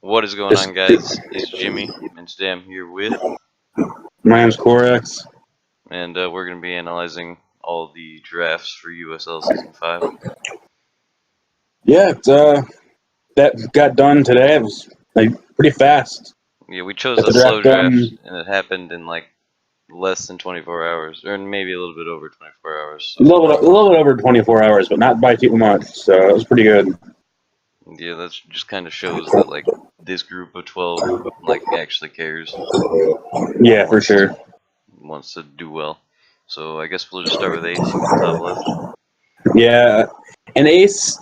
What is going on, guys? It's Jimmy, and today I'm here with, My name's Corex. and we're going to be analyzing all the drafts for USL Season 5. Yeah, that got done today. It was pretty fast. Yeah, we chose Got a the slow draft draft, done and it happened in like less than 24 hours, or maybe a little bit over 24 hours. a little bit over 24 hours, but not by too much. So it was pretty good. Yeah, that just kind of shows that like this group of 12 like actually cares. Yeah, for sure. Wants to do well. So I guess we'll just start with Ace at the top left. Yeah, and Ace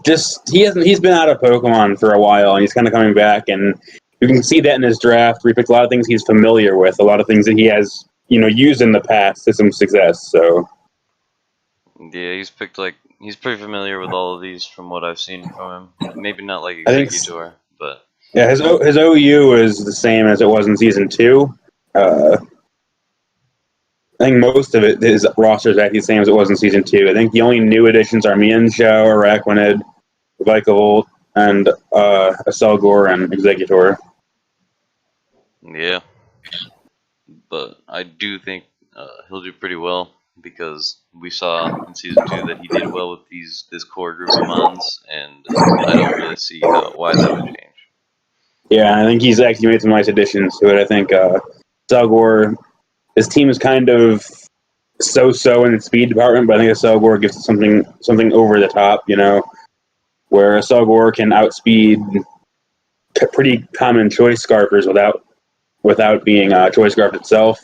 he's been out of Pokemon for a while, and he's kind of coming back, and you can see that in his draft. Where he picked a lot of things he's familiar with, a lot of things that he has used in the past to some success. So Yeah, he's pretty familiar with all of these from what I've seen from him. Maybe not like I think Executor, but yeah, his OU is the same as it was in season 2. I think most of his roster is actually the same as it was in season 2. I think the only new additions are Mienshao, Araquanid, Vikavolt, and Aselgor and Executor. yeah. But I do think he'll do pretty well because we saw in season 2 that he did well with this core group of Mons, and I don't really see why that would change. Yeah, I think he's actually made some nice additions to it. I think Aselgor, his team is kind of so-so in the speed department, but I think Aselgor gives it something over the top, where Aselgor can outspeed pretty common choice scarfers without being choice scarfed itself.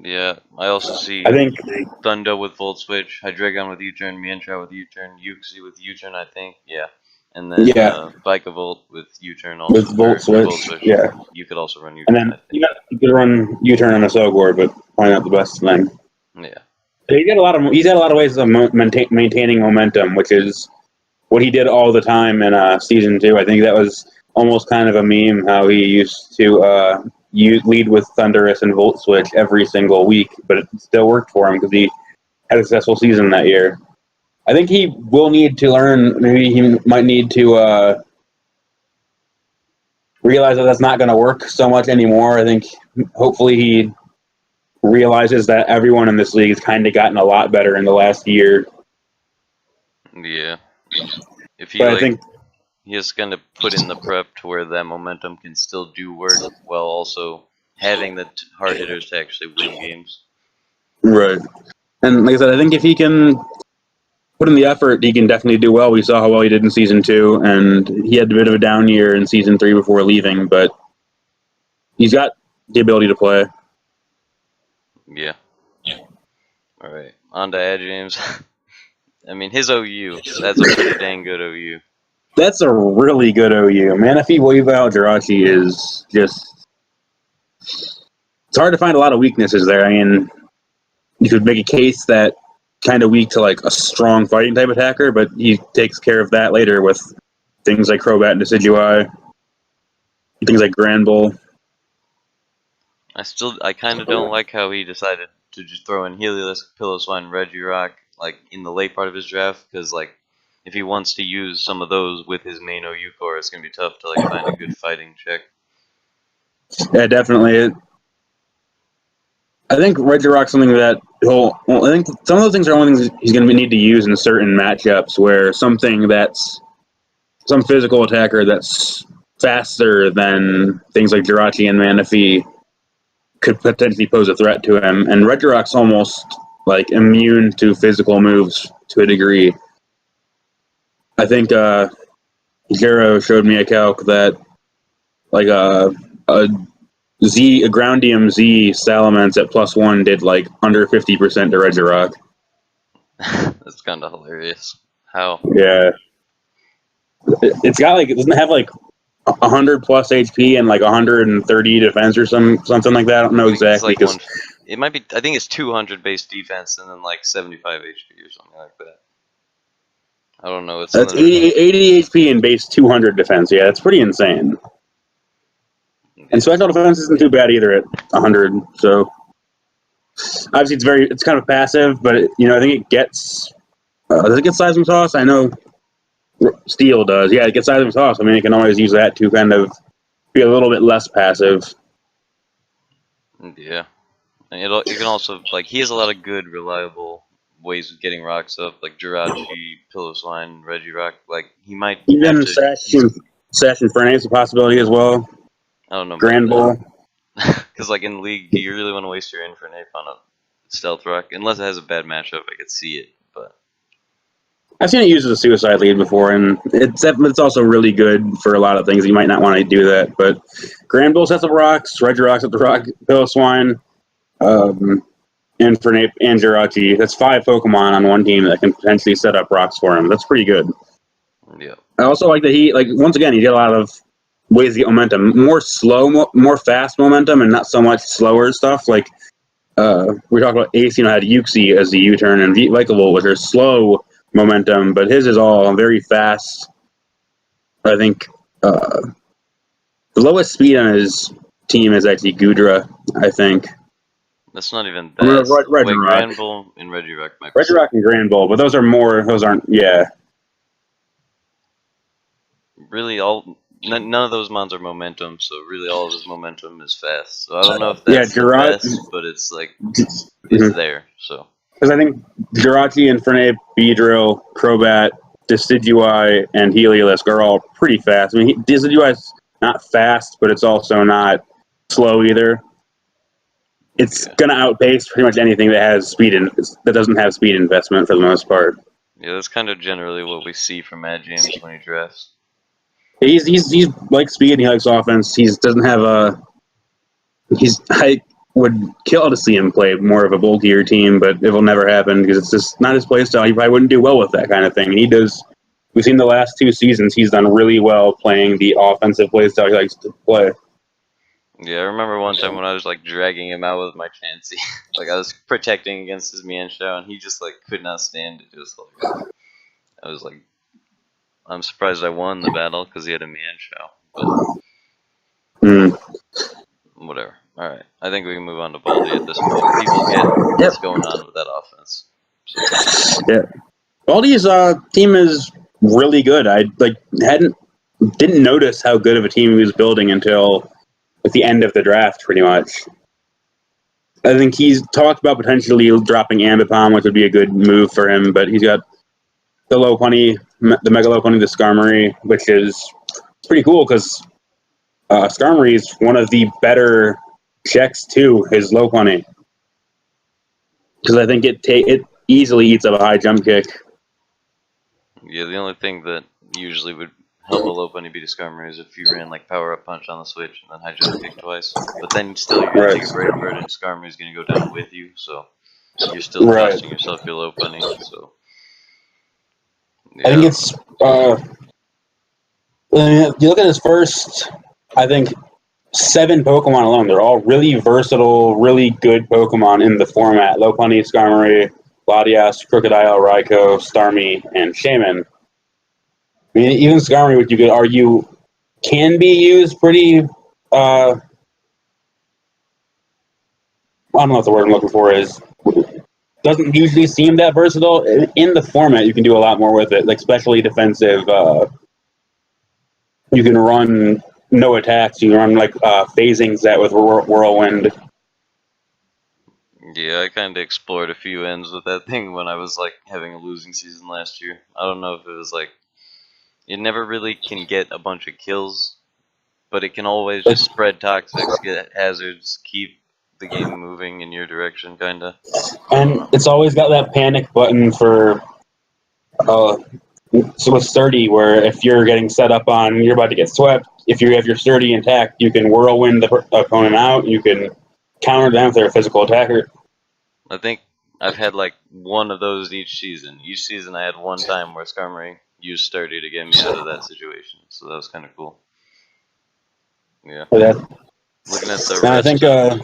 Yeah, I also see I think Thundo with Volt Switch, Hydreigon with U-Turn, Mienshao with U-Turn, Uxie with U-Turn, I think, yeah. And then Vikavolt with U-Turn also. With Volt Switch, yeah. You could also run U-Turn, And then I think. you could run U-Turn on a Aselgor, but probably not the best thing. Yeah. He's had a lot of ways of maintaining momentum, which is what he did all the time in season 2. I think that was almost kind of a meme how he used to lead with Thundurus and Volt Switch every single week, but it still worked for him because he had a successful season that year. I think he will need to learn. Maybe he might need to realize that that's not going to work so much anymore. I think hopefully he realizes that everyone in this league has kind of gotten a lot better in the last year. Yeah. If he But I think he has kind of put in the prep to where that momentum can still do work while also having the hard hitters to actually win games. Right. And like I said, I think if he can put in the effort, he can definitely do well. We saw how well he did in season 2, and he had a bit of a down year in season 3 before leaving, but he's got the ability to play. Yeah. All right. On to Ad James. I mean, his OU. That's a pretty dang good OU. That's a really good OU. Manaphy, Weavile, Jirachi is just... It's hard to find a lot of weaknesses there. I mean, you could make a case that kind of weak to like a strong fighting type attacker, but he takes care of that later with things like Crobat and Decidueye, things like Granbull. I kind of don't like how he decided to just throw in Heliolisk, Piloswine, Regirock, like in the late part of his draft, because like if he wants to use some of those with his main OU core, it's gonna be tough to like find a good fighting check. Yeah, definitely. I think Regirock's something that I think some of those things are only things he's going to need to use in certain matchups where some physical attacker that's faster than things like Jirachi and Manaphy could potentially pose a threat to him. And Regirock's almost like immune to physical moves to a degree. I think Jero showed me a calc that like a Groundium Z Salamence at +1 did like under 50% to Regirock. That's kind of hilarious. How? Yeah. It doesn't have like 100 plus HP and like 130 defense or something like that. I don't know exactly. Like it might be, I think it's 200 base defense and then like 75 HP or something like that. I don't know. That's 80 HP and base 200 defense. Yeah, that's pretty insane. Yeah. And special defense isn't too bad either at 100. So obviously it's kind of passive, but I think it gets. Does it get Seismic Toss? I know Steel does. Yeah, it gets items toss. I mean, you can always use that to kind of be a little bit less passive. Yeah, and you can also like he has a lot of good, reliable ways of getting rocks up, like Jirachi, Pillow Swine, Reggie Rock. Like he might have Even to. He's Sash and Fernace is a possibility as well. I don't know about Grand that Bull. because like in League, do you really want to waste your Infernape on a Stealth Rock unless it has a bad matchup? I could see it, but I've seen it used as a suicide lead before, and it's also really good for a lot of things. You might not want to do that, but Grand Bull sets up rocks, Reggie Rocks at the rock, Pillow Swine, Infernape, and Jirachi. That's 5 Pokemon on one team that can potentially set up rocks for him. That's pretty good. yeah. I also like that once again, you get a lot of ways to get momentum. More fast momentum, and not so much slower stuff. Like we talked about Ace, had Uxie as the U-turn, and Vikavolt, which are slow momentum, but his is all very fast. I think the lowest speed on his team is actually Gudra, I think. That's not even I'm gonna best. Wait, Regirock. Granbull and Regirock might be. Regirock and Grand Bull, but those aren't, yeah. Really, none of those mons are momentum, so really all of his momentum is fast. So I don't know if Yeah, that's the best, but it's like it's there. So Because I think Jirachi, Infernape, Beedrill, Crobat, Decidueye, and Heliolisk are all pretty fast. I mean, Decidueye's not fast, but it's also not slow either. It's yeah, going to outpace pretty much anything that has that doesn't have speed investment for the most part. yeah, that's kind of generally what we see from Mad James when he drafts. He's like speed and he likes offense. He doesn't have a. I would kill to see him play more of a bulkier team, but it will never happen because it's just not his play style. He probably wouldn't do well with that kind of thing. And he does. We've seen the last 2 seasons, he's done really well playing the offensive play style he likes to play. Yeah, I remember one time when I was like dragging him out with my Chansey. Like I was protecting against his Mienshao, and he just like could not stand it. Just like I was like, I'm surprised I won the battle because he had a Mienshao, but whatever. All right, I think we can move on to Baldy at this point. People get what's going on with that offense. So. Yeah, Baldy's team is really good. I didn't notice how good of a team he was building until at the end of the draft, pretty much. I think he's talked about potentially dropping Ambipom, which would be a good move for him, but he's got the Lopunny, the Mega Lopunny, the Skarmory, which is pretty cool because Skarmory is one of the better checks to his Lopunny. Because I think it easily eats up a high jump kick. Yeah, the only thing that usually would help a Lopunny beat a Skarmory is if you ran like Power Up Punch on the switch and then high jump kick twice. But then still you're gonna take a Brave Bird and Skarmory's gonna go down with you, so you're still costing yourself your Lopunny. So yeah, I think it's you look at his first, I think 7 Pokemon alone. They're all really versatile, really good Pokemon in the format. Lopunny, Skarmory, Latias, Crocodile, Raikou, Starmie, and Shaman. I mean, even Skarmory, which you could argue can be used pretty. I don't know what the word I'm looking for is. Doesn't usually seem that versatile. In the format, you can do a lot more with it, like especially defensive. You can run no attacks. You can run like phasing that with Whirlwind. yeah, I kind of explored a few ends with that thing when I was like having a losing season last year. I don't know if it was like it never really can get a bunch of kills, but it can always just spread toxics, get hazards, keep the game moving in your direction, kinda. And it's always got that panic button for so with sturdy, where if you're getting set up on, you're about to get swept. If you have your sturdy intact, you can whirlwind the opponent out. You can counter them if they're a physical attacker. I think I've had like one of those each season. Each season I had one time where Skarmory used Sturdy to get me out of that situation, so that was kind of cool. Yeah. Looking at the I rest think of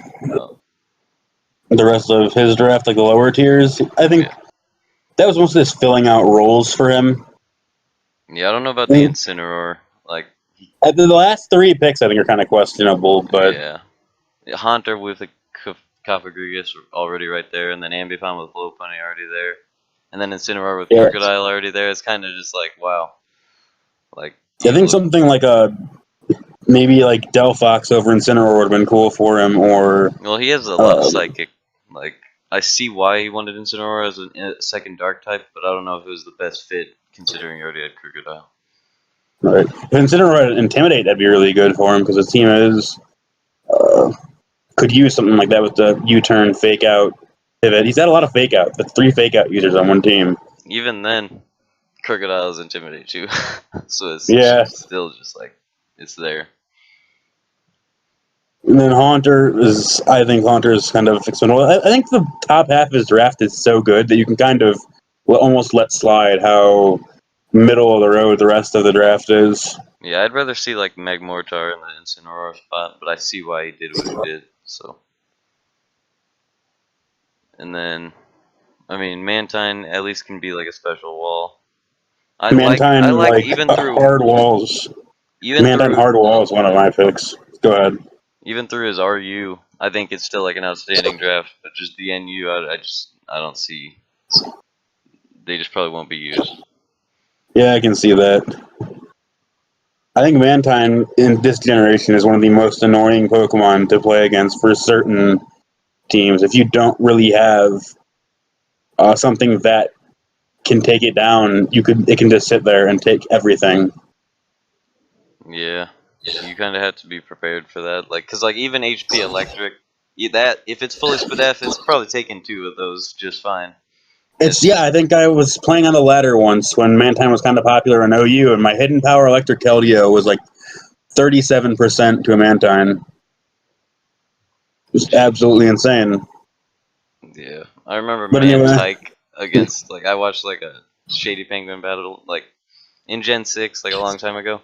the rest of his draft, like the lower tiers, I think that was mostly just filling out roles for him. Yeah, I don't know about the Incineroar. Like The last 3 picks, I think, are kind of questionable, but yeah, Haunter with a Cofagrigus already right there, and then Ambipom with Lopunny already there, and then Incineroar with Crocodile already there. It's kind of just like wow. Like, I think something like maybe like Delphox over Incineroar would have been cool for him, or well, he has a lot of psychic. Like, I see why he wanted Incineroar as a second dark type, but I don't know if it was the best fit considering he already had Crocodile. right. If Incineroar had Intimidate, that'd be really good for him because his team could use something like that with the U-turn fake out pivot. He's had a lot of fake out. That's 3 fake out users on one team. Even then, Crocodile is Intimidate too, so it's still just like it's there. And then I think Haunter is kind of expendable. I think the top half of his draft is so good that you can kind of almost let slide how middle of the road the rest of the draft is. Yeah, I'd rather see like Magmortar in the Incineroar spot, but I see why he did what he did. So, and then, I mean, Mantine at least can be like a special wall. I like even through hard walls. Mantine hard wall is one of my picks. Go ahead. Even through his RU, I think it's still like an outstanding draft. But just the NU, I don't see. They just probably won't be used. Yeah, I can see that. I think Mantine in this generation is one of the most annoying Pokemon to play against for certain teams. If you don't really have something that can take it down, it can just sit there and take everything. Yeah, you kind of have to be prepared for that. Like, cause like even HP Electric, that if it's fully Spadef, it's probably taking 2 of those just fine. I think I was playing on the ladder once when Mantine was kind of popular in OU, and my Hidden Power Electric Keldeo was like 37% to a Mantine. Just absolutely insane. Yeah, I remember Mantike against I watched like a Shady Penguin battle like in Gen 6 like a long time ago.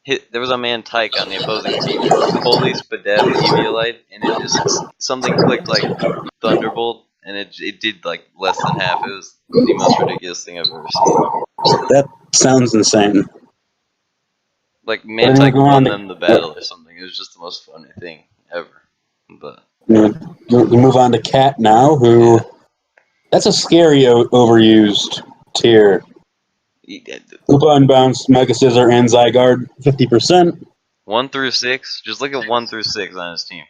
There was a Mantike on the opposing team, fully Spadef Eviolite, and it just something clicked like Thunderbolt, and it did like less than half. It was the most ridiculous thing I've ever seen. That sounds insane. Like Mantike won them the battle or something. It was just the most funny thing ever. But you move on to Cat now, who that's a scary overused tier. Koopa Unbounced, Mega Scizor, and Zygarde, 50%. 1 through 6, just look at 1 through 6 on his team.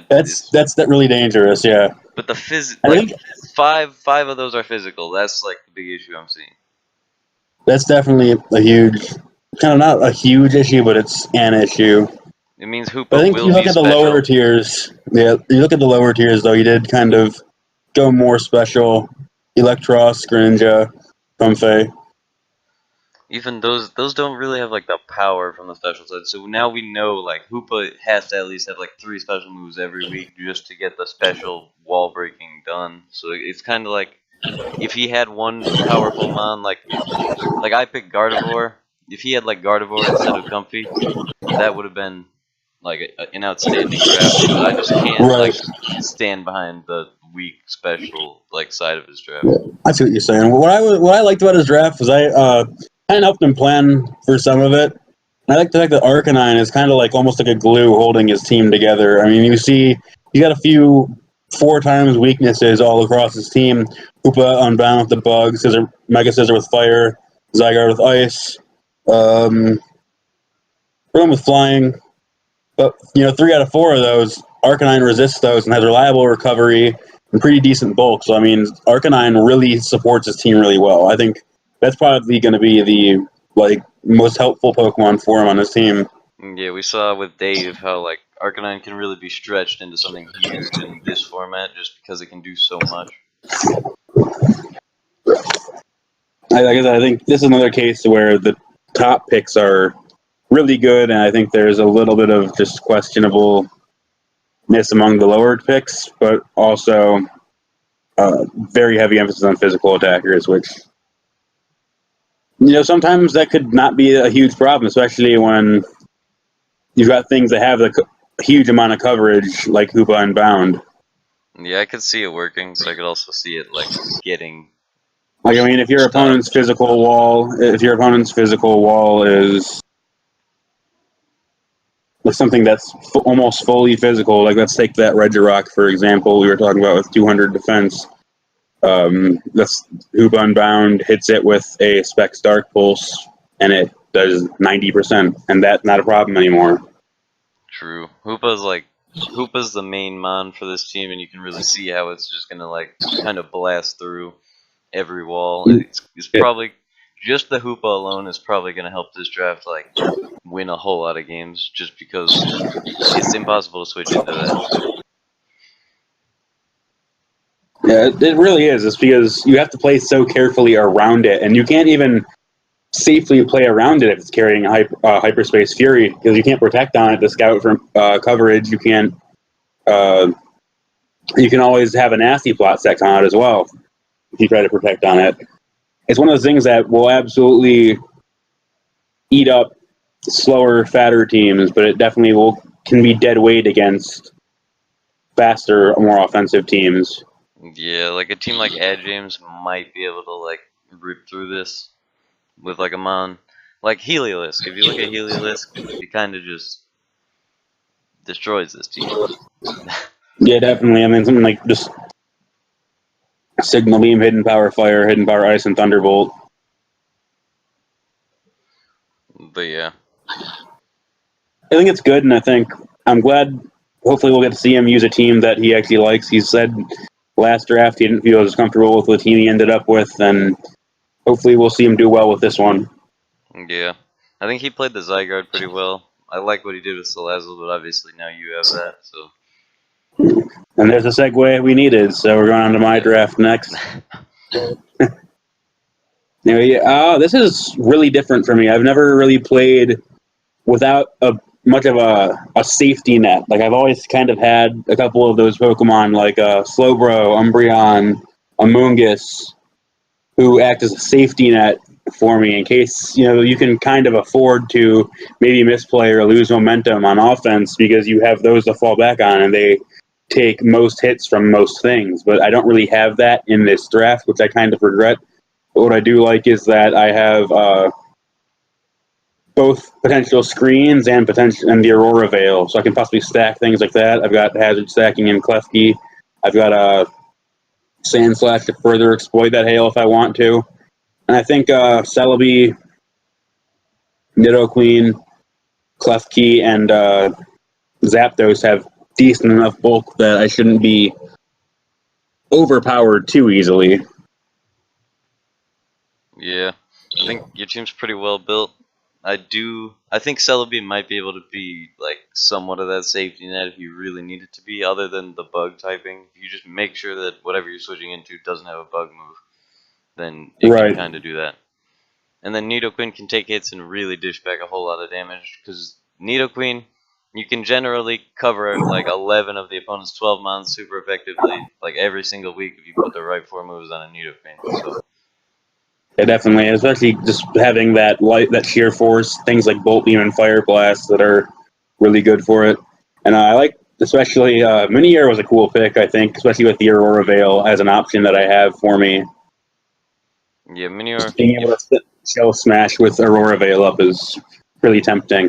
That's really dangerous, yeah. But the five of those are physical. That's like the big issue I'm seeing. That's definitely a huge, kind of not a huge issue, but it's an issue. It means Hoopa I think will you look be at the special. lower tiers. Yeah, you look at the lower tiers though. He did kind of go more special. Electros, Greninja, Comfey. Even those don't really have like the power from the special side. So now we know like Hoopa has to at least have like 3 special moves every week just to get the special wall breaking done. So it's kind of like if he had one powerful mon like I picked Gardevoir. If he had like Gardevoir instead of Comfey, that would have been like an outstanding draft. But I just can't like stand behind the weak special like side of his draft. I see what you're saying. What I liked about his draft was I kind of helped him plan for some of it. I like the fact that Arcanine is kind of like almost like a glue holding his team together. I mean, you see, he got a few 4 times weaknesses all across his team. Hoopa Unbound with the bug, Mega Scizor with fire, Zygarde with ice, Room with flying. But 3 out of 4 of those, Arcanine resists those and has reliable recovery and pretty decent bulk. So I mean, Arcanine really supports his team really well. I think that's probably going to be the most helpful Pokemon for him on his team. Yeah, we saw with Dave how like Arcanine can really be stretched into something huge in this format just because it can do so much. I think this is another case where the top picks are really good, and I think there's a little bit of just questionableness among the lower picks, but also very heavy emphasis on physical attackers, which sometimes that could not be a huge problem, especially when you've got things that have a huge amount of coverage like Hoopa and Bound. Yeah, I could see it working, but I could also see it like getting. Like I mean, if your opponent's physical wall is like something that's almost fully physical, like let's take that Regirock for example. We were talking about with 200 defense. That's Hoopa Unbound hits it with a Specs Dark Pulse, and it does 90%, and that's not a problem anymore. True. Hoopa's the main mon for this team, and you can really see how it's just gonna like kind of blast through every wall. It's probably just the Hoopa alone is probably gonna help this draft like win a whole lot of games, just because it's impossible to switch into that. Yeah, it really is. It's because you have to play so carefully around it, and you can't even safely play around it if it's carrying hyperspace fury, because you can't protect on it to scout for coverage. You can't. You can always have a nasty plot set come out as well if you try to protect on it. It's one of those things that will absolutely eat up slower, fatter teams, but it definitely can be dead weight against faster, more offensive teams. Yeah, like a team like Ad James might be able to like rip through this with like a mon. Like Heliolisk. If you look at Heliolisk, he kind of just destroys this team. Yeah, definitely. I mean, something like just Signal Beam, Hidden Power Fire, Hidden Power Ice, and Thunderbolt. But yeah. I think it's good, and I think I'm glad. Hopefully, we'll get to see him use a team that he actually likes. He said last draft he didn't feel as comfortable with the team he ended up with, and hopefully, we'll see him do well with this one. Yeah. I think he played the Zygarde pretty well. I like what he did with Salazzle, but obviously now you have that, so. And there's a segue we needed, so we're going on to my draft next. Anyway, this is really different for me. I've never really played without much of a safety net. Like, I've always kind of had a couple of those Pokemon, like Slowbro, Umbreon, Amoonguss, who act as a safety net for me in case, you can kind of afford to maybe misplay or lose momentum on offense because you have those to fall back on, and they take most hits from most things. But I don't really have that in this draft, which I kind of regret. But what I do like is that I have both potential screens and the Aurora Veil, so I can possibly stack things like that. I've got Hazard stacking in Klefki. I've got a Sand Slash to further exploit that hail if I want to. And I think Celebi, Nidoqueen, Klefki, and Zapdos have decent enough bulk that I shouldn't be overpowered too easily. Yeah. I think your team's pretty well built. I think Celebi might be able to be like somewhat of that safety net if you really need it to be, other than the bug typing. If you just make sure that whatever you're switching into doesn't have a bug move, then it can kind of do that. And then Nidoqueen can take hits and really dish back a whole lot of damage, because Nidoqueen, you can generally cover like 11 of the opponent's 12 mons super effectively, like every single week if you put the right 4 moves on a Nidoqueen. So. Yeah, definitely, especially just having that sheer force, things like Bolt Beam and Fire Blast that are really good for it. And I like, especially, Miniair was a cool pick, I think, especially with the Aurora Veil as an option that I have for me. Yeah, Miniair. Just being able to Shell Smash with Aurora Veil up is really tempting.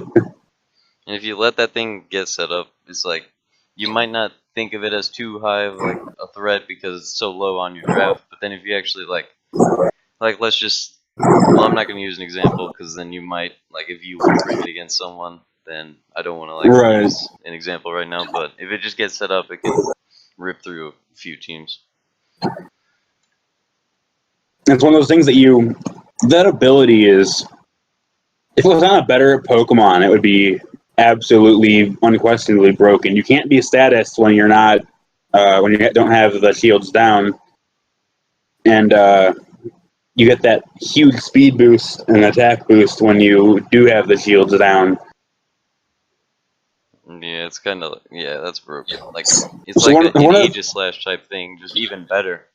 And if you let that thing get set up, it's like, you might not think of it as too high of like a threat because it's so low on your draft, but then if you actually like let's just, well, I'm not going to use an example because then you might, like, if you want to bring it against someone, then I don't want to like use an example right now, but if it just gets set up, it can rip through a few teams. It's one of those things that ability is, if it was on a better Pokemon, it would be absolutely, unquestionably broken. You can't be status when you're not, when you don't have the shields down, and you get that huge speed boost and attack boost when you do have the shields down. Yeah, it's kind of, yeah, that's broken. Like, it's like an Aegislash type thing, just even better.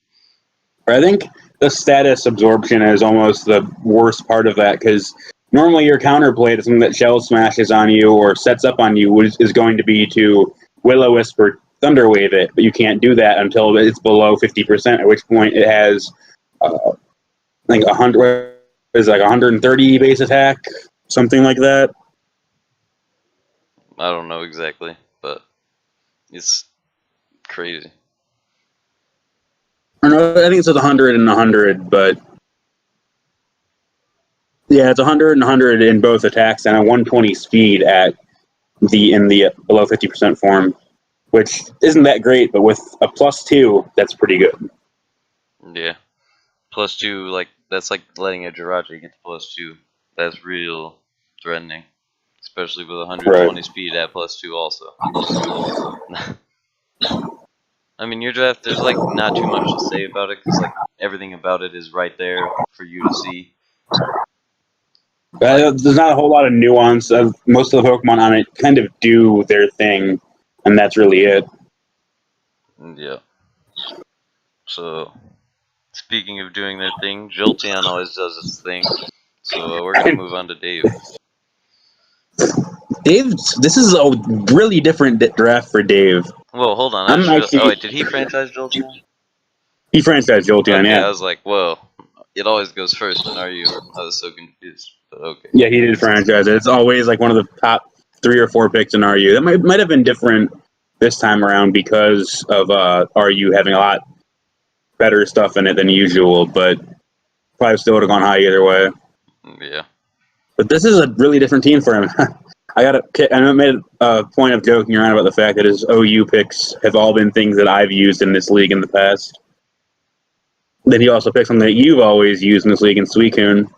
I think the status absorption is almost the worst part of that, because normally your counterplay to something that Shell Smashes on you or sets up on you is going to be to Will-O-Wisp or Thunder Wave it, but you can't do that until it's below 50%, at which point it has, I think, 130 base attack, something like that. I don't know exactly, but it's crazy. Or no, I think it says 100 and 100, but Yeah, it's 100 and 100 in both attacks and a 120 speed in the below 50% form, which isn't that great, but with a +2, that's pretty good. Yeah. +2, like that's like letting a Jirachi get to +2. That's real threatening, especially with 120 Right. speed at +2 also. I mean, your draft, there's like not too much to say about it because like everything about it is right there for you to see. Like, There's not a whole lot of nuance. Most of the Pokemon on it kind of do their thing, and that's really it. yeah. So, speaking of doing their thing, Jolteon always does its thing. So we're gonna move on to Dave. Dave, this is a really different draft for Dave. Whoa, hold on. I I'm just realized. Oh actually wait, did he franchise Jolteon? he franchised Jolteon, Okay, I yeah. was like, whoa. It always goes first, and are you? I was so confused. But okay. Yeah, he did franchise it. It's always like one of the top 3 or 4 picks in RU. That might have been different this time around because of RU having a lot better stuff in it than usual, but probably still would have gone high either way. Yeah. But this is a really different team for him. I know I made a point of joking around about the fact that his OU picks have all been things that I've used in this league in the past. Then he also picked something that you've always used in this league in Suicune.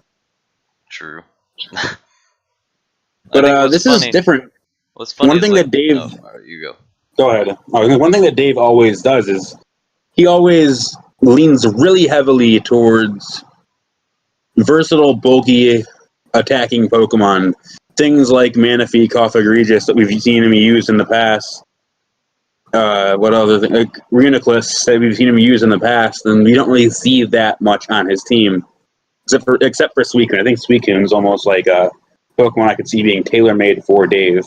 True. I think But what's this is funny. different. What's funny One is thing like. that Dave. Oh, alright, you go. Go ahead. One thing that Dave always does is he always leans really heavily towards versatile, bulky, attacking Pokemon. Things like Manaphy, Cough-Egregious that we've seen him use in the past. What other thing? Like Reuniclus that we've seen him use in the past, and we don't really see that much on his team, except for Suicune. I think Suicune is almost like a Pokemon I could see being tailor made for Dave.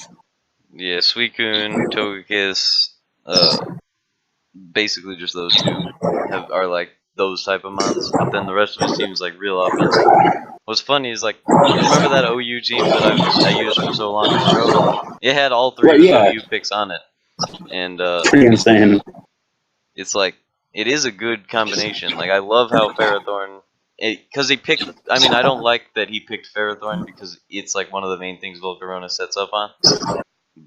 Yeah, Suicune, Togekiss, basically just those two are like those type of mons. But then the rest of his team is like real offensive. What's funny is like you remember that OU team that I used for so long in a row? It had all 3 Right? of his Yeah, OU picks on it, and it's pretty insane. it's like it is a good combination. Like I love how Ferrothorn, because he picked. I mean, I don't like that he picked Ferrothorn because it's like one of the main things Volcarona sets up on.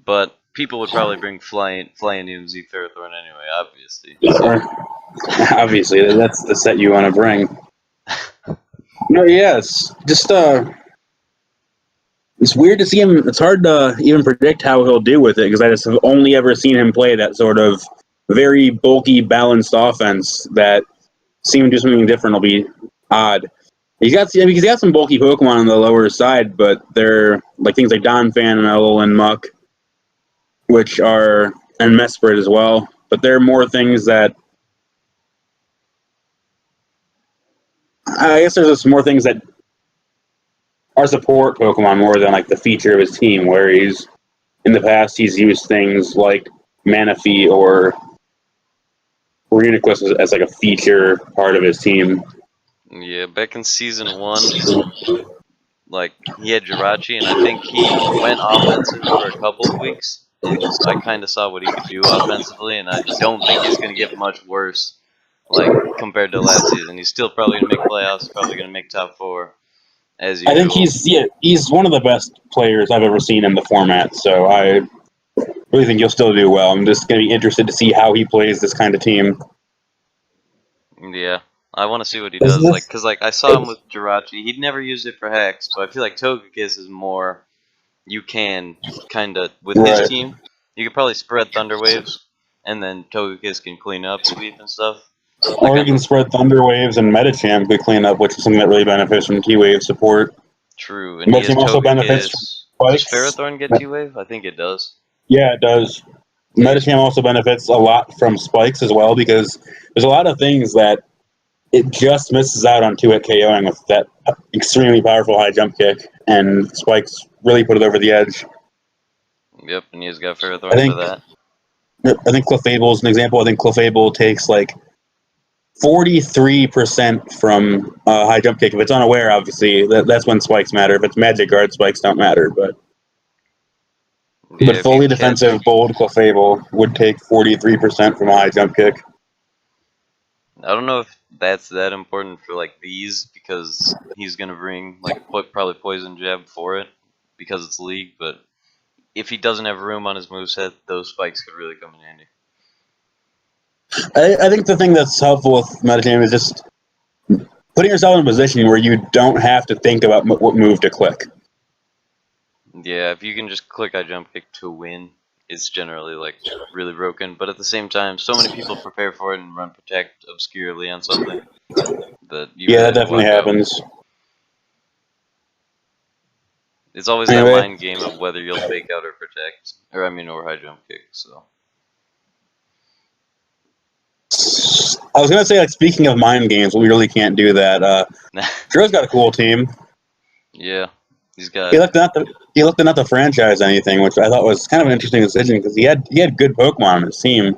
But people would probably bring Flying EMZ Ferrothorn anyway, obviously. So Obviously, that's the set you want to bring. No, yes, just it's weird to see him. It's hard to even predict how he'll do with it because I just have only ever seen him play that sort of very bulky, balanced offense that seem to do something different will be odd. He's got some bulky Pokemon on the lower side, but they're like things like Donphan and Alolan Muck, which are and Mesprit as well. But they're more things that I guess there's just more things that are support Pokemon more than like the feature of his team. Where in the past he's used things like Manaphy or Reuniclus as like a feature part of his team. yeah, back in season 1, like he had Jirachi, and I think he went offensive for a couple of weeks, and I kind of saw what he could do offensively, and I don't think he's going to get much worse, like compared to last season. He's still probably going to make playoffs, probably going to make top 4 as I think usual. he's one of the best players I've ever seen in the format. So I really think he'll still do well. I'm just going to be interested to see how he plays this kind of team. Yeah, I want to see what he Is does. this? Like, cause like I saw him with Jirachi. He'd never used it for Hex, but I feel like Togekiss is more. You can kind of with his Right. team. You could probably spread Thunder Waves, and then Togekiss can clean up, sweep and stuff. Like Or you can spread Thunder Waves and Metacham could clean up, which is something that really benefits from T-Wave support. true, and he has Metacham also benefits from Togekiss. Does spikes. Ferrothorn get T-Wave? I think it does. Yeah, it does. Yeah, Metacham also benefits a lot from spikes as well because there's a lot of things that it just misses out on 2-hit KOing with that extremely powerful high jump kick, and spikes really put it over the edge. yep, and he's got I Ferrothorn for think that. I think Clefable is an example. I think Clefable takes like 43% from high jump kick. If it's unaware, obviously, that's when spikes matter. If it's Magic Guard, spikes don't matter. But Yeah, if you fully catch. defensive bold Clefable would take 43% from a high jump kick. I don't know if that's that important for like these because he's gonna bring like probably poison jab for it because it's league. But if he doesn't have room on his moveset, those spikes could really come in handy. I think the thing that's helpful with metagaming is just putting yourself in a position where you don't have to think about what move to click. Yeah, if you can just click I jump kick to win, it's generally like really broken. But at the same time, so many people prepare for it and run protect obscurely on something that you Yeah, really that have to definitely watch out. happens. It's always that Anyway, mind game of whether you'll fake out or protect, or high jump kick. So I was gonna say, like, speaking of mind games, we really can't do that. Joe's got a cool team. yeah, he's got He looked not to franchise anything, which I thought was kind of an interesting decision because he had good Pokemon on his team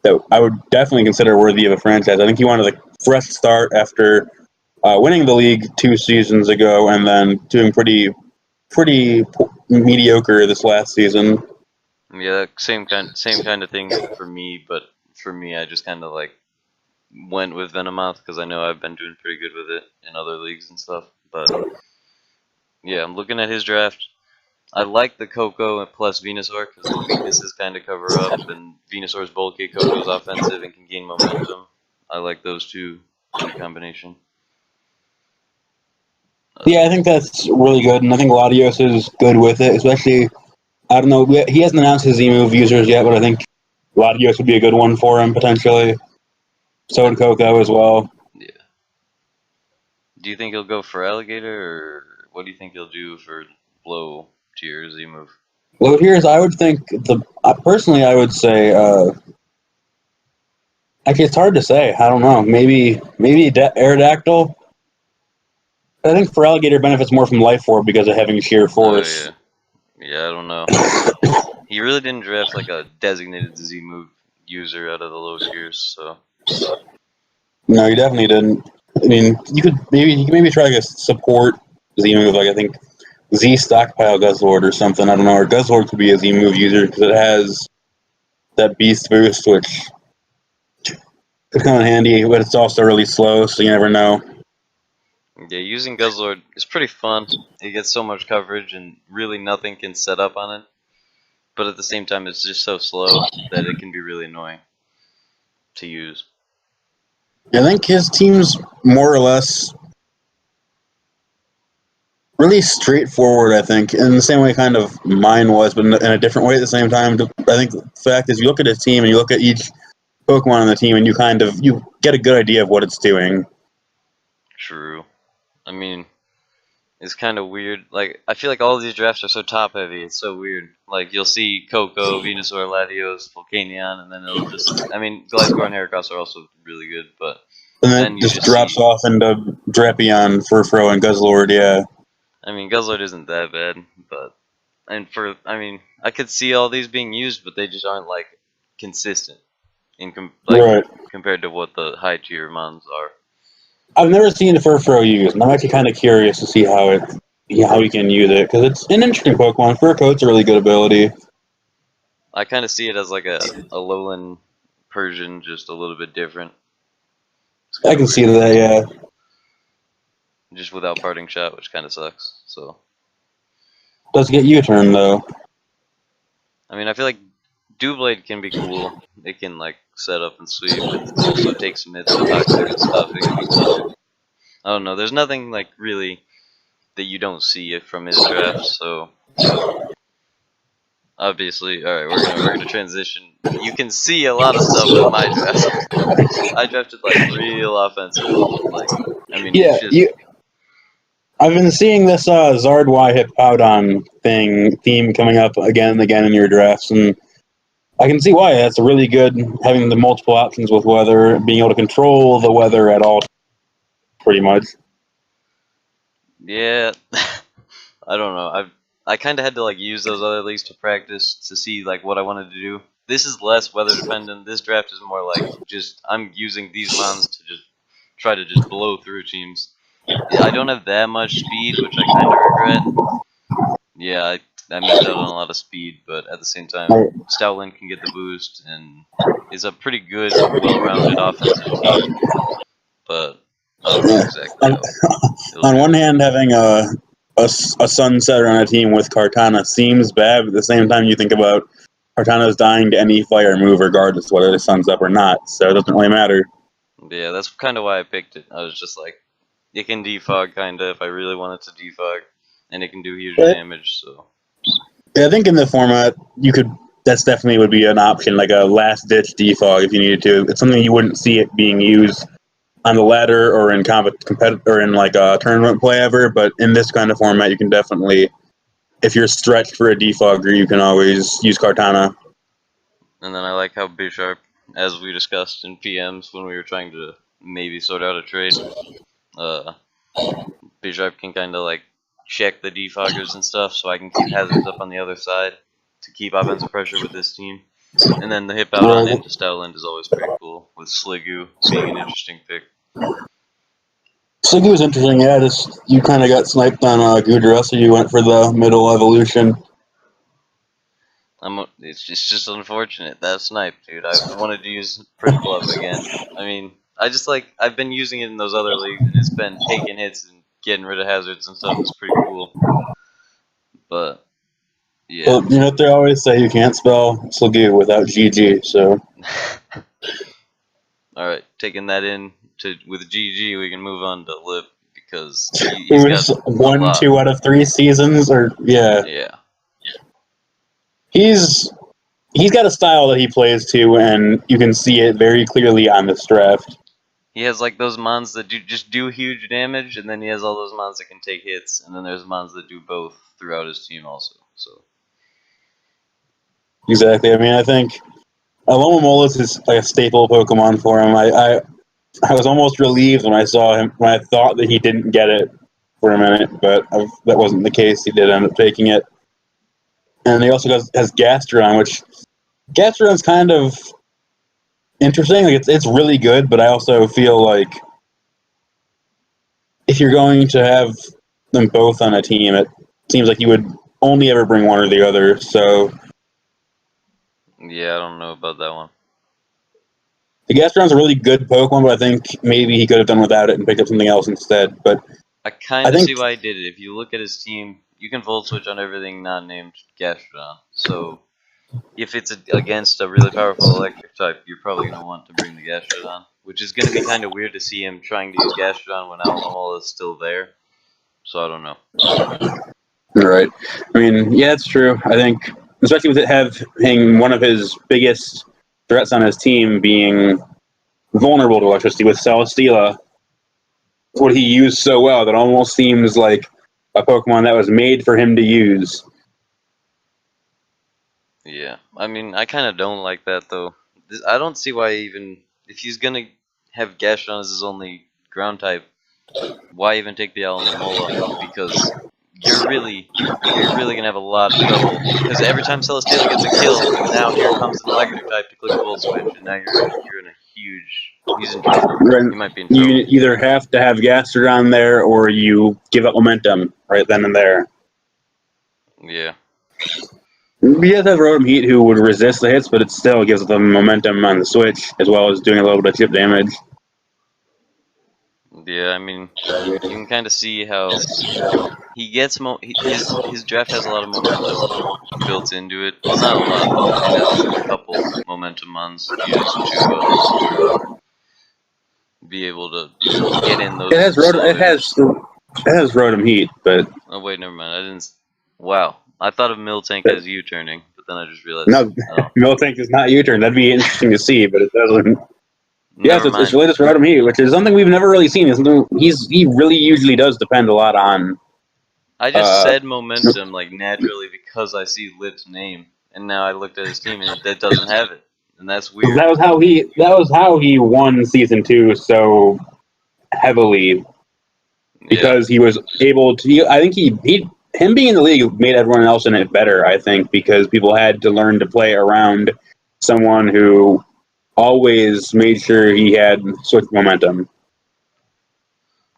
that I would definitely consider worthy of a franchise. I think he wanted a fresh start after winning the league 2 seasons ago and then doing pretty mediocre this last season. yeah, same kind of thing for me. But for me, I just kind of like went with Venomoth because I know I've been doing pretty good with it in other leagues and stuff. But yeah, I'm looking at his draft. I like the Coco plus Venusaur because the weaknesses kind of cover up, and Venusaur's bulky, Coco's offensive, and can gain momentum. I like those two in combination. Yeah, I think that's really good, and I think Latios is good with it, especially. I don't know. He hasn't announced his Z-move users yet, but I think Latios would be a good one for him potentially. So would Coco as well. Yeah. Do you think he'll go for Alligator, or what do you think he'll do for low tier Z move? Well, here's I would think personally I would say actually it's hard to say. I don't know. Maybe Aerodactyl. I think for Alligator benefits more from Life Orb because of having sheer Oh force. yeah, yeah. I don't know. He really didn't draft like a designated Z move user out of the low tiers, so No, you definitely didn't. I mean, you could maybe try like a support Z move, like I think Z stockpile Guzzlord or something. I don't know. Or Guzzlord could be a Z move user because it has that beast boost, which could come in handy, but it's also really slow, so you never know. yeah, using Guzzlord is pretty fun. It gets so much coverage, and really nothing can set up on it. But at the same time, it's just so slow that it can be really annoying to use. I think his team's more or less really straightforward. I think in the same way, kind of mine was, but in a different way at the same time. I think the fact is, you look at his team and you look at each Pokemon on the team, and you get a good idea of what it's doing. True. I mean, it's kind of weird. Like, I feel like all of these drafts are so top heavy. It's so weird. Like, you'll see Coco, Venusaur, Latios, Volcanion, and then it'll just. I mean, Gliscor and Heracross are also really good, but And then then it you just just drops see. off into Drapion, Furfrou, and Guzzlord. Yeah, I mean, Guzzlord isn't that bad, but. And for. I mean, I could see all these being used, but they just aren't, like, consistent like right. compared to what the high tier mons are. I've never seen a Furfrou used, and I'm actually kind of curious to see how he can use it because it's an interesting Pokemon. Furcoat's a really good ability. I kind of see it as like a lowland Persian, just a little bit different. It's I kind of can see weird. that. Yeah, Just without parting shot, which kind of sucks. So, does get U-turn though. I mean, I feel like Doublade can be cool. It can like set up and sweep, and also take some hits with toxic and stuff. It can be cool. I don't know. There's nothing like really that you don't see it from his draft. So obviously, all right, we're gonna transition. You can see a lot of stuff with my draft. I drafted like real offensive. Like, I mean, it's Yeah, just I've been seeing this Zardwai Hippowdon theme coming up again and again in your drafts, and I can see why. That's really good having the multiple options with weather, being able to control the weather at all, pretty much. yeah. I don't know. I kind of had to like use those other leagues to practice to see like what I wanted to do. This is less weather dependent. This draft is more like just I'm using these mons to just try to just blow through teams. I don't have that much speed, which I kind of regret. Yeah, I missed out on a lot of speed, but at the same time, Stoutland can get the boost and is a pretty good, well-rounded offensive team. but I don't know exactly how he'll On do. one hand, having a sunsetter on a team with Cartana seems bad, but at the same time, you think about Cartana's dying to any fire move, regardless whether the sun's up or not, so it doesn't really matter. Yeah, that's kind of why I picked it. I was just like, it can defog kind of if I really want it to defog, and it can do huge But damage. So yeah, I think in the format, you could. That's definitely would be an option, like a last-ditch defog if you needed to. It's something you wouldn't see it being used on the ladder or in or in like a tournament play ever, but in this kind of format, you can definitely, if you're stretched for a defogger, you can always use Cartana. and then I like how Bisharp, as we discussed in PMs when we were trying to maybe sort out a trade, uh, Bisharp can kind of like check the defoggers and stuff, so I can keep hazards up on the other side to keep offensive pressure with this team. And then the hip out on into Stoutland is always pretty cool, with Sliggoo being an interesting pick. Siggy was interesting, yeah. Just you kind of got sniped on Gudra, so you went for the middle evolution. It's just unfortunate. That snipe, dude. I wanted to use Prick Glove again. I mean, I've been using it in those other leagues, and it's been taking hits and getting rid of hazards and stuff. It's pretty cool. But yeah. Well, you know what they always say, you can't spell Sliggoo without GG, so. Alright, taking that in with GG, we can move on to Lip because It he's was got 1, 2 out of 3 seasons, or yeah. Yeah. He's got a style that he plays to, and you can see it very clearly on this draft. He has like those mons that just do huge damage, and then he has all those mons that can take hits, and then there's mons that do both throughout his team also. So Exactly. I mean, I think Alomomolas is like a staple Pokemon for him. I was almost relieved when I saw him, when I thought that he didn't get it for a minute, but that wasn't the case. He did end up taking it. And he also has Gastrodon, which Gastrodon's kind of interesting. Like it's really good, but I also feel like if you're going to have them both on a team, it seems like you would only ever bring one or the other. So yeah, I don't know about that one. the Gastrodon's a really good Pokemon, but I think maybe he could have done without it and picked up something else instead. But I kind of see why he did it. If you look at his team, you can Volt Switch on everything not named Gastrodon. So if it's against a really powerful electric type, you're probably going to want to bring the Gastrodon, which is going to be kind of weird to see him trying to use Gastrodon when Alamo is still there. So I don't know. Right. I mean, yeah, it's true. I think, especially with it having one of his biggest threats on his team being vulnerable to electricity with Celesteela, what he used so well, that almost seems like a Pokemon that was made for him to use. Yeah, I mean, I kind of don't like that though. I don't see why even if he's gonna have Gastrodon as his only ground type, why even take the Alomomola? Because you're really gonna have a lot of trouble. Because every time Celesteela gets a kill, now here comes an electric type to click a Volt Switch, and now you're in a huge. He's in trouble. Right. You might be in You trouble. either have to have Gastrodon there, or you give up momentum right then and there. Yeah. He does have Rotom Heat, who would resist the hits, but it still gives them momentum on the switch, as well as doing a little bit of chip damage. Yeah, I mean, you can kind of see how he gets his draft has a lot of momentum built into it. Well, not a lot, but it has a couple momentum mons used to be able to get in It those has slow hitters. it has Rotom Heat, but Oh wait, never mind. I didn't. Wow, I thought of Miltank as U-turning, but then I just realized. no, Oh, Miltank is not U-turn. That'd be interesting to see, but it doesn't. Yes, never it's mind. related to Rotom Heat, which is something we've never really seen. He really usually does depend a lot on. I just said momentum like naturally because I see Lip's name, and now I looked at his team and that doesn't have it, and that's weird. That was how he won season 2 so heavily, Yeah. because he was able to. I think him being in the league made everyone else in it better. I think because people had to learn to play around someone who always made sure he had switch momentum.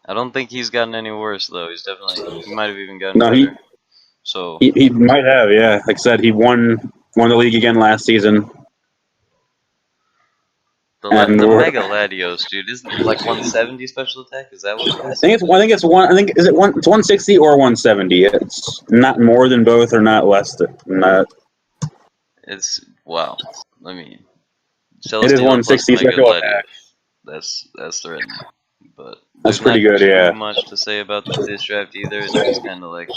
I don't think he's gotten any worse though. He might have even gotten No, better. So he might have. Yeah, like I said, he won the league again last season. And The Mega Latios, dude, isn't it like 170 special attack? Is that what it I is? think it's one. I think is it one? It's 160 or 170. It's not more than both, or not less than that. It's wow. I mean, It is Celesteela plus 160 Mega special attack. Latios. That's threatening. But That's there's pretty not good, too yeah. much to say about this draft either. It's just kind of like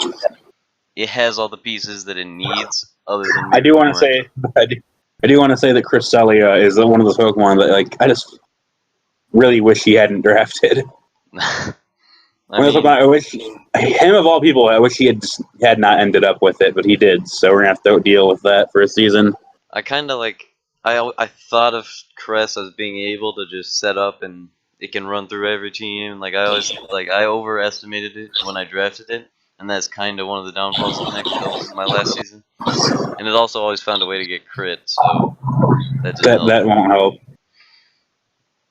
it has all the pieces that it needs, other than I maybe do want to momentum. say, I do want to say that Cresselia is one of those Pokemon that, like, I just really wish he hadn't drafted. I mean, I wish him of all people. I wish he had not ended up with it, but he did. So we're gonna have to deal with that for a season. I kind of like I thought of Cress as being able to just set up and it can run through every team. Like I always like I overestimated it when I drafted it, and that's kind of one of the downfalls of my last season. And it also always found a way to get crit, so that didn't help. That won't help.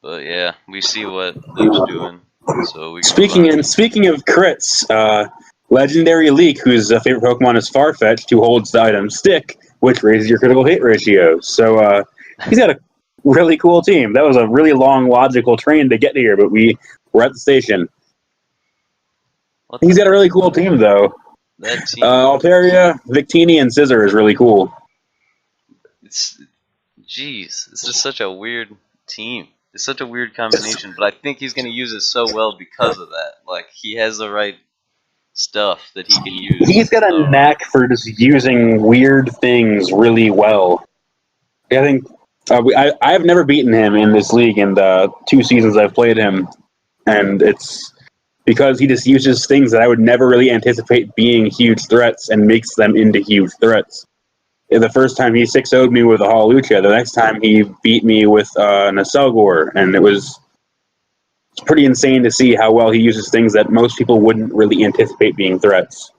But yeah, we see what Luke's doing, so we can move on. Speaking of crits, Legendary Leak, whose favorite Pokemon is Farfetch'd, who holds the item Stick, which raises your critical hit ratio. So he's got a really cool team. That was a really long, logical train to get here, but we're at the station. He's got a really cool team, though. That team. Altaria, Victini, and Scissor is really cool. Jeez, this is such a weird team. It's such a weird combination, but I think he's going to use it so well because of that. Like, he has the right stuff that he can use. He's got a knack for just using weird things really well. I think I've never beaten him in this league in the 2 seasons I've played him, and it's because he just uses things that I would never really anticipate being huge threats and makes them into huge threats. The first time he 6-0'd me with a Hawlucha, the next time he beat me with an Aselgor, and it's pretty insane to see how well he uses things that most people wouldn't really anticipate being threats.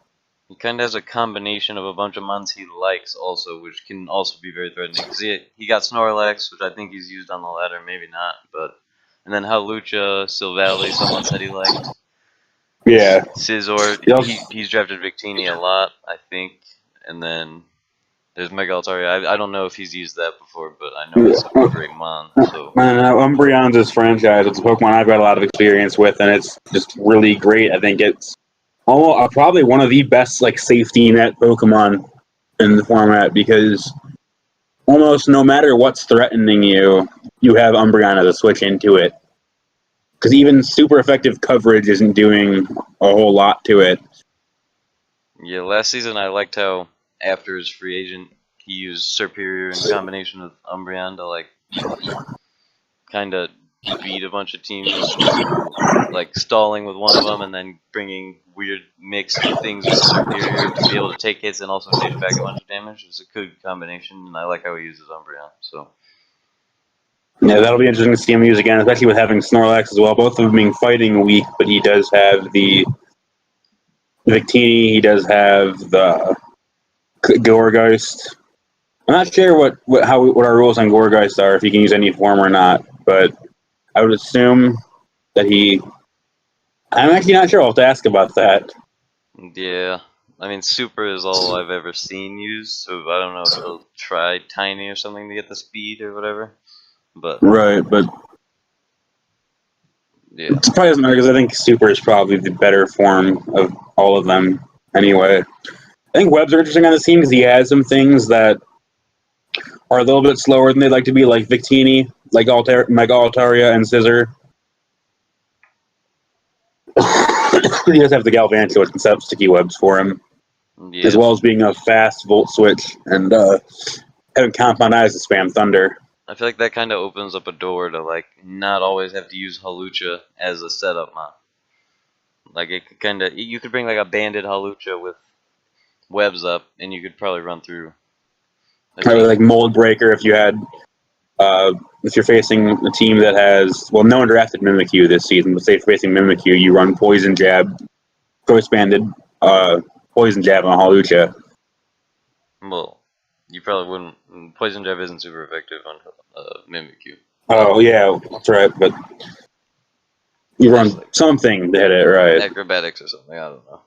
He kind of has a combination of a bunch of mons he likes also, which can also be very threatening. Because he got Snorlax, which I think he's used on the ladder, maybe not, but... And then Hawlucha, Silvally, someone said he liked. Yeah. Scizor, he's drafted Victini a lot, I think. And then there's Mega Altaria. I don't know if he's used that before, but I know it's a great mon. So Umbreon's his franchise. It's a Pokemon I've got a lot of experience with, and it's just really great. I think it's probably one of the best safety net Pokemon in the format, because almost no matter what's threatening you, you have Umbreon as a switch into it. Because even super effective coverage isn't doing a whole lot to it. Yeah, last season I liked how after his free agent he used Superior in combination with Umbreon to kind of beat a bunch of teams, stalling with one of them and then bringing weird mixed things with Superior to be able to take hits and also dish back a bunch of damage. It's a good combination, and I like how he uses Umbreon. So yeah, that'll be interesting to see him use again, especially with having Snorlax as well. Both of them being fighting weak, but he does have the Victini, he does have the Gourgeist. I'm not sure what our rules on Gourgeist are, if he can use any form or not, but I would assume that I'm actually not sure. I'll have to ask about that. yeah, I mean Super is all I've ever seen used, so I don't know if he'll try Tiny or something to get the speed or whatever. But right, but yeah, it probably doesn't matter because I think Super is probably the better form of all of them. Anyway, I think Webs are interesting on this team because he has some things that are a little bit slower than they'd like to be, like Victini, like Mega Altaria and Scissor. He does have the Galvantula, which can set up sticky webs for him, as well as being a fast Volt Switch and having Compound Eyes to spam Thunder. I feel like that kind of opens up a door to not always have to use Hawlucha as a setup mon. It could you could bring a banded Hawlucha with webs up, and you could probably run through. Like Mold Breaker if you had. If you're facing a team that has, no one drafted Mimikyu this season, but say if you're facing Mimikyu, you run Poison Jab, Choice Banded, Poison Jab on Hawlucha. Well, you probably wouldn't. Poison Jab isn't super effective on Mimikyu. Oh, yeah, that's right, but you run something to hit it, right? Acrobatics or something, I don't know.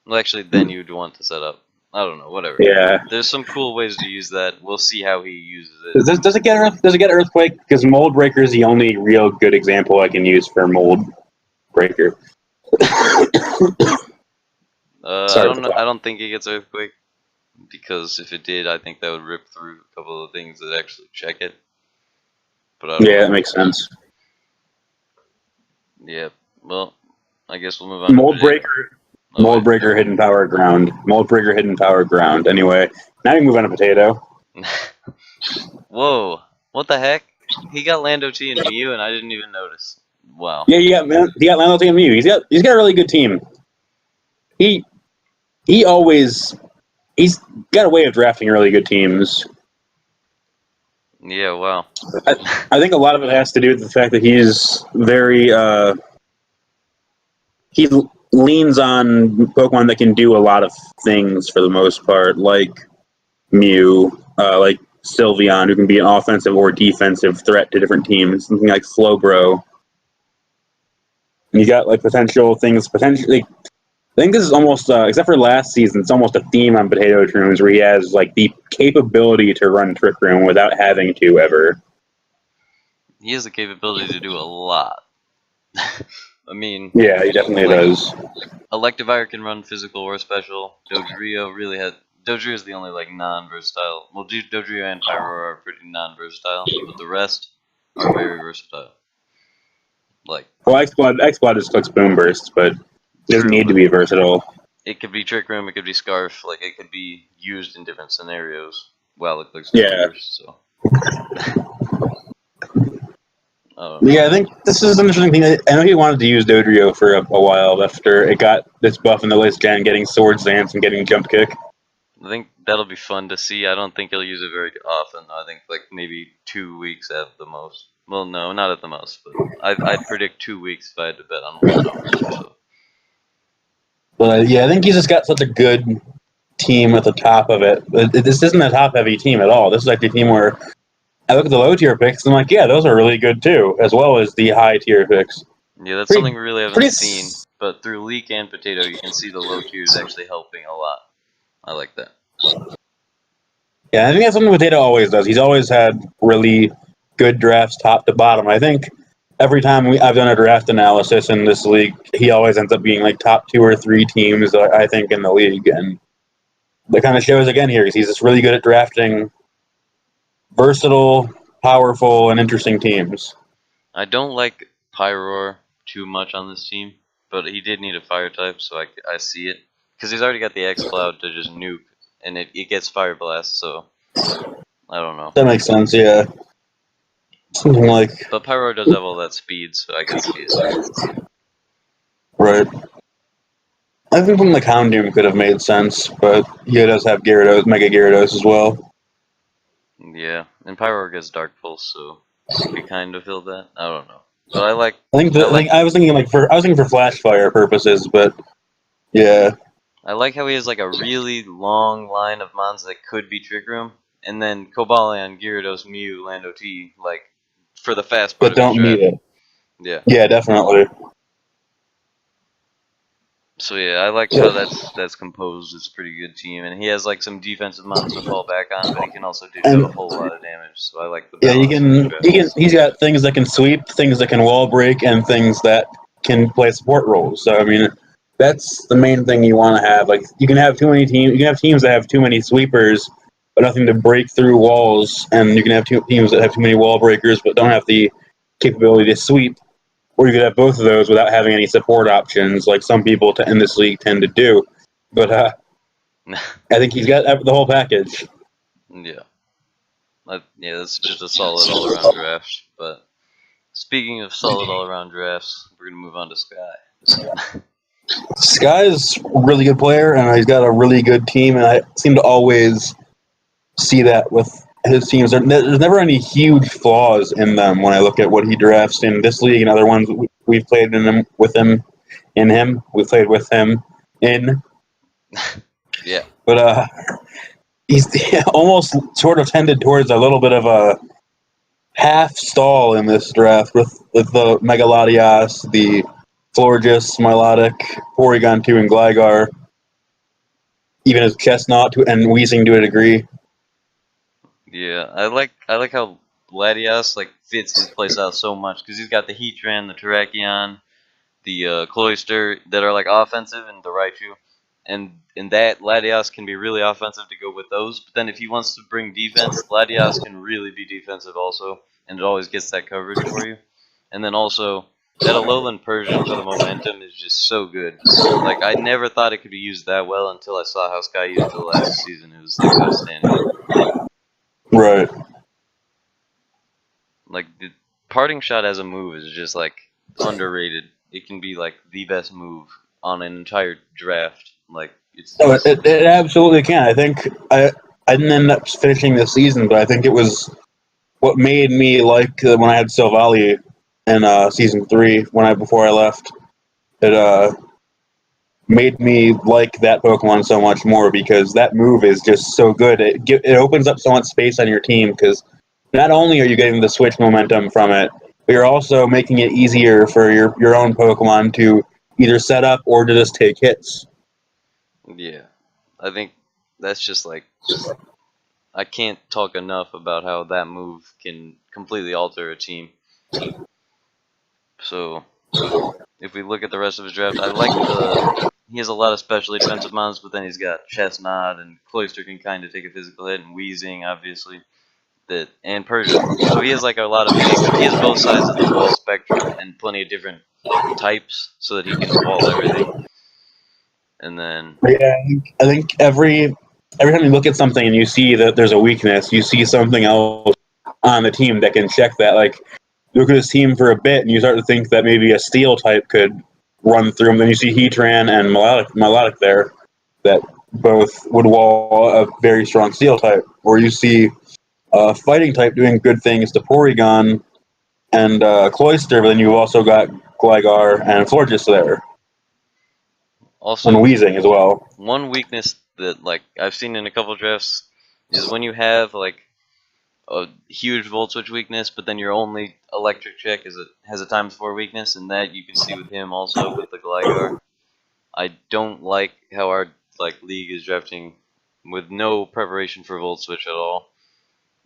Well, actually, then you'd want to set up I don't know, whatever. Yeah. There's some cool ways to use that. We'll see how he uses it. Does it get Earthquake? Because Mold Breaker is the only real good example I can use for Mold Breaker. I don't know. I don't think it gets Earthquake, because if it did, I think that would rip through a couple of things that actually check it. But I don't know. That makes sense. Yeah. Well, I guess we'll move on. Mold Breaker. Mold Breaker, Hidden Power, Ground. Mold Breaker, Hidden Power, Ground. Anyway, now we move on to Potato. Whoa! What the heck? He got Lando T and Mew, and I didn't even notice. Wow. Yeah, he got Lando T and Mew. He's got a really good team. He's got a way of drafting really good teams. Yeah. Wow. I think a lot of it has to do with the fact that he's very he leans on Pokemon that can do a lot of things for the most part, like Mew, like Sylveon, who can be an offensive or defensive threat to different teams. Something like Slowbro. And you got like potentially. I think this is almost, except for last season, it's almost a theme on Potato Shrooms where he has like the capability to run Trick Room without having to ever. He has the capability to do a lot. I mean, yeah, he definitely does. Electivire can run physical or special. Dodrio really has. Dodrio is the only like non-versatile. Well, Dodrio and Pyro are pretty non-versatile, but the rest are very versatile. Like, well, X-Blood just clicks Boom Burst, but it doesn't need to be versatile. It could be Trick Room, it could be Scarf, like it could be used in different scenarios while it clicks Boom Burst. So. Yeah, I think this is an interesting thing. I know he wanted to use Dodrio for a while after it got this buff in the list gen, getting Swords Dance and getting Jump Kick. I think that'll be fun to see. I don't think he'll use it very often. I think like maybe 2 weeks at the most. Well, no, not at the most, but I'd predict 2 weeks if I had to bet on one number. So. But yeah, I think he's just got such a good team at the top of it. This isn't a top-heavy team at all. This is like a team where I look at the low-tier picks and I'm like, yeah, those are really good too, as well as the high-tier picks. Yeah, that's something we really haven't seen. But through Leak and Potato, you can see the low tiers actually helping a lot. I like that. Yeah, I think that's something Potato always does. He's always had really good drafts top to bottom. I think every time I've done a draft analysis in this league, he always ends up being like top 2 or 3 teams, I think, in the league. And that kind of shows again here because he's just really good at drafting versatile, powerful, and interesting teams. I don't like Pyroar too much on this team, but he did need a fire type, so I see it. Because he's already got the X-Cloud to just nuke, and it gets Fire Blast, so I don't know. That makes sense, yeah. Something like... But Pyroar does have all that speed, so I can see it. Right. I think something like Houndoom could have made sense, but he does have Gyarados, Mega Gyarados as well. Yeah, and Pyroar gets Dark Pulse, so we kind of feel that. I don't know, but I was thinking for Flash Fire purposes, but yeah. I like how he has like a really long line of mons that could be Trick Room, and then Cobalion, Gyarados, Mew, Lando T, like for the fast part. But don't need it. Yeah. Yeah, definitely. So yeah, I like how that's composed. It's a pretty good team, and he has like some defensive mons to fall back on, but he can also do a whole lot of damage. So I like the balance. He's got things that can sweep, things that can wall break, and things that can play support roles. So I mean, that's the main thing you want to have. Like you can have too many teams. You can have teams that have too many sweepers, but nothing to break through walls, and you can have teams that have too many wall breakers, but don't have the capability to sweep. Or you could have both of those without having any support options, like some people in this league tend to do. But I think he's got the whole package. Yeah. Yeah, that's just a solid all-around draft. But speaking of solid all-around drafts, we're going to move on to Sky. Sky's a really good player, and he's got a really good team, and I seem to always see that with his teams. There's never any huge flaws in them when I look at what he drafts in this league and other ones we've played with him. We've played with him in. Yeah. But he's almost sort of tended towards a little bit of a half stall in this draft with the Megalodios, the Florges, Milotic, Porygon 2, and Gligar. even as Chestnut and Weezing to a degree. Yeah, I like how Latias like fits his place out so much because he's got the Heatran, the Terrakion, the Cloyster that are like offensive, and the Raichu, and that Latias can be really offensive to go with those. But then if he wants to bring defense, Latias can really be defensive also, and it always gets that coverage for you. And then also that Alolan Persian for the momentum is just so good. Like I never thought it could be used that well until I saw how Sky used it last season. It was like outstanding. Right. Like the parting shot as a move is just like underrated. It can be like the best move on an entire draft. Like Oh, it absolutely can. I think I didn't end up finishing the season, but I think it was what made me like when I had Silvally in season 3 before I left. It made me like that Pokemon so much more because that move is just so good. It opens up so much space on your team because not only are you getting the switch momentum from it, but you're also making it easier for your own Pokemon to either set up or to just take hits. yeah, I think that's just like I can't talk enough about how that move can completely alter a team. So if we look at the rest of his draft, I like the he has a lot of specially defensive mons, but then he's got Chestnut and Cloyster can kind of take a physical hit, and Weezing obviously that and Persian. So he has like a lot of he has both sides of the wall spectrum and plenty of different types so that he can wall everything. And then Yeah, I think every time you look at something and you see that there's a weakness, you see something else on the team that can check that. Like, you look at this team for a bit and you start to think that maybe a steel type could run through them. Then you see Heatran and Melodic there that both would wall a very strong steel type. Or you see a fighting type doing good things to Porygon and Cloyster, but then you've also got Gligar and Florges there. And also Weezing as well. one weakness that like I've seen in a couple drafts is when you have like a huge volt switch weakness, but then your only electric check has a ×4 weakness, and that you can see with him also with the Gligar. I don't like how our like league is drafting with no preparation for volt switch at all,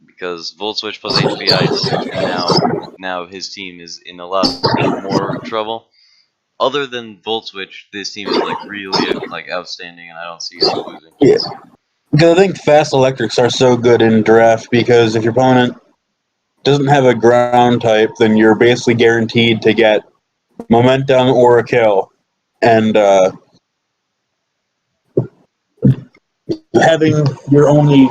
because volt switch plus HB ice, and now his team is in a lot more trouble. Other than volt switch, this team is like really like outstanding, and I don't see us losing. Yeah. Because I think fast electrics are so good in draft because if your opponent doesn't have a ground type, then you're basically guaranteed to get momentum or a kill. And having your only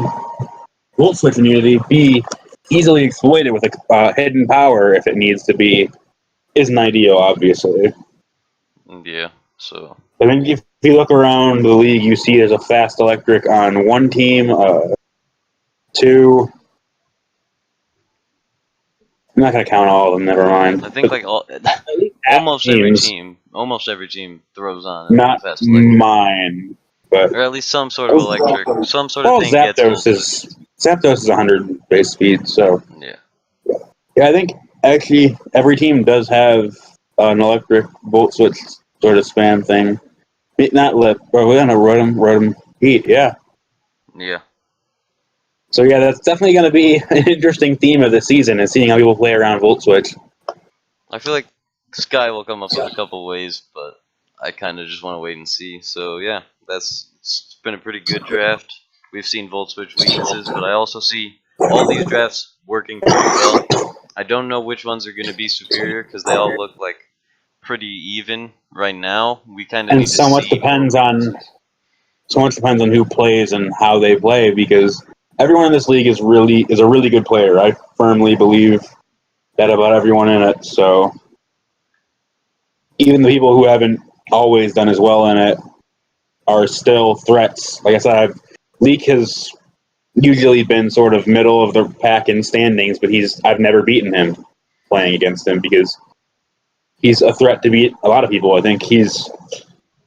volt switch immunity be easily exploited with a hidden power if it needs to be isn't ideal, obviously. Yeah, so I think if you look around the league, you see there's a fast electric on one team, two. I'm not going to count all of them, never mind. I think like Teams, almost every team throws on not fast electric, mine, but or at least some sort of electric, some sort of well, thing gets volt switch. Zapdos is 100 base speed, so Yeah, yeah, I think actually every team does have an electric volt switch sort of spam thing. Not lip, but we're gonna Rotom Heat, yeah. yeah. So yeah, that's definitely gonna be an interesting theme of the season, is seeing how people play around volt switch. I feel like Sky will come up with a couple ways, but I kind of just want to wait and see. So yeah, it's been a pretty good draft. We've seen Volt Switch weaknesses, but I also see all these drafts working pretty well. I don't know which ones are going to be superior because they all look like pretty even right now. We kind of And need to see more weaknesses. so much depends on who plays and how they play because everyone in this league is a really good player. I firmly believe that about everyone in it. So even the people who haven't always done as well in it are still threats. Like I said, Leak has usually been sort of middle of the pack in standings, but I've never beaten him playing against him because he's a threat to beat a lot of people. I think he's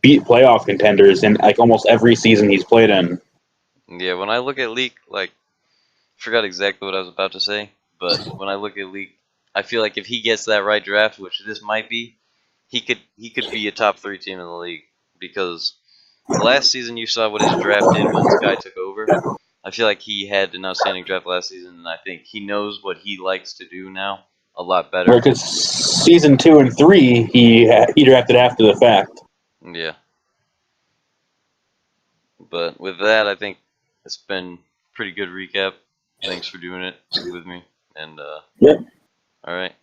beat playoff contenders in like almost every season he's played in. Yeah, when I look at Leak, like, forgot exactly what I was about to say, but when I look at Leak, I feel like if he gets that right draft, which this might be, he could be a top 3 team in the league because last season you saw what his draft did when Sky took over. I feel like he had an outstanding draft last season, and I think he knows what he likes to do now a lot better. Because season 2 and 3, he drafted after the fact. Yeah. But with that, I think it's been a pretty good recap. Thanks for doing it with me. And Yep. all right.